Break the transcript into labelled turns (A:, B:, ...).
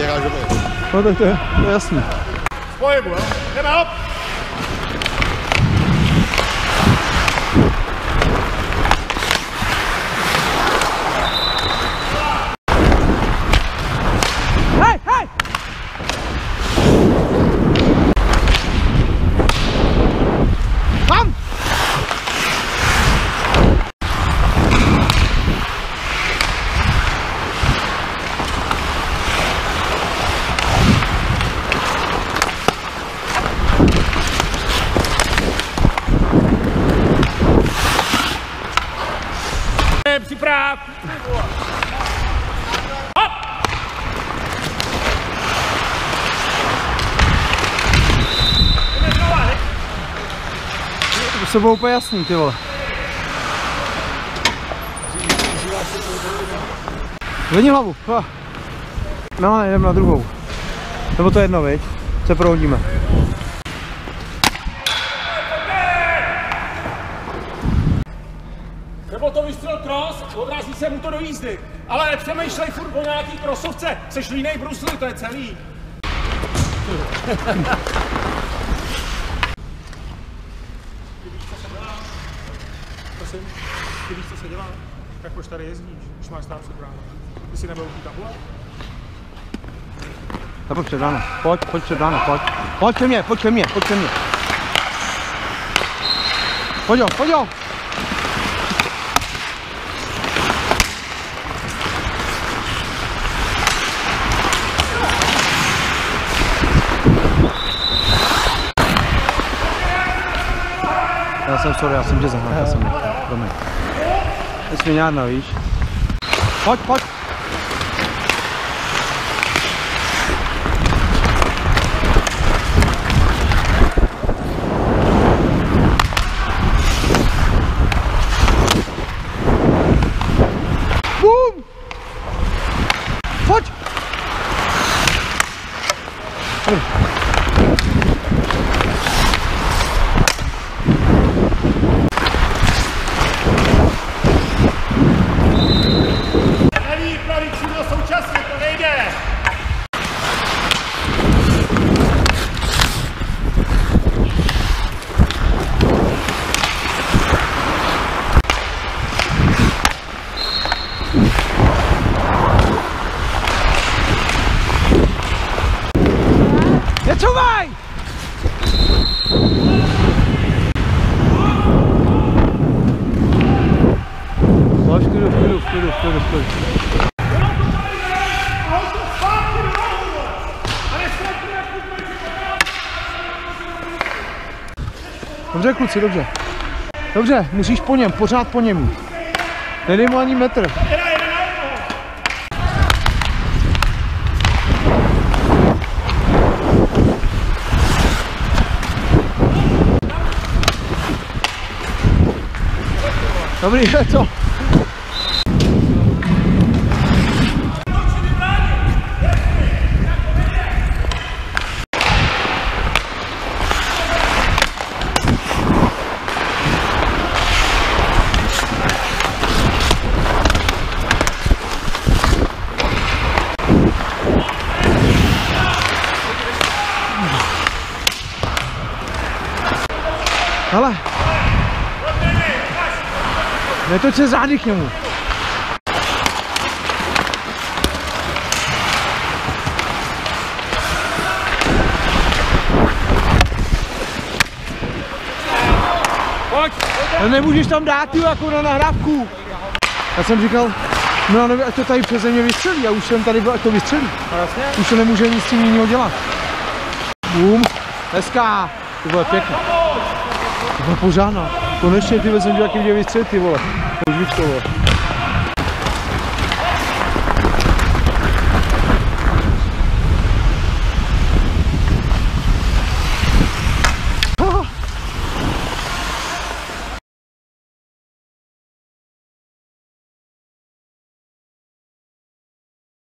A: čekáš dobrý.
B: No tak to je jasný.
A: Z pohybu, jo? Jdeme, hop!
B: Hej, hej! Tam!
A: Připrav! Hop!
B: To se bylo úplně jasný, ty vole. Zvedni hlavu. No, jdem na druhou. Nebo to jedno, viď? Se prohodíme.
A: Nebo to vystřel cross, odrazí se mu to do jízdy. Ale nepřemýšlej furt o nějaký krosovce, seš línej brusli, to je celý. Ty víš, co se dělá? Prosím, ty víš, co se dělá? Jak proč tady jezdíš, když máš stát před bránou? Ty si nebudou chtít tabule?
B: Pojď před bránu, pojď před bránu, pojď. Pojď ke mně, pojď ke mně, pojď ke mně. Pojď jo, pojď jo. Já jsem sorry, já jsem tě zahnal, já jsem nechtěl, promiň. Je směňárna, víš? Pojď, pojď! Bum! Pojď!
A: Současně to nejde!
B: Nečuvaj! Pojď, klidu. Dobře, kluci, dobře. Dobře, musíš po něm, pořád po něm. Nedej mu ani metr. Dobrý, je to. Hele, netoč se zády k němu.
A: Pojď!
B: Nemůžeš tam dát tu jako na nahrávku. Já jsem říkal, Milanovi, ať to tady přeze mě vystřelí, a už jsem tady byl, ať to vystřelí. Už to nemůže nic s tím jiného dělat. Bum, hezká, to bylo pěkné. To bylo pořádná. Konečně ty jsem dělal, jaký mě vystřelit, ty vole. Už víš to, vole.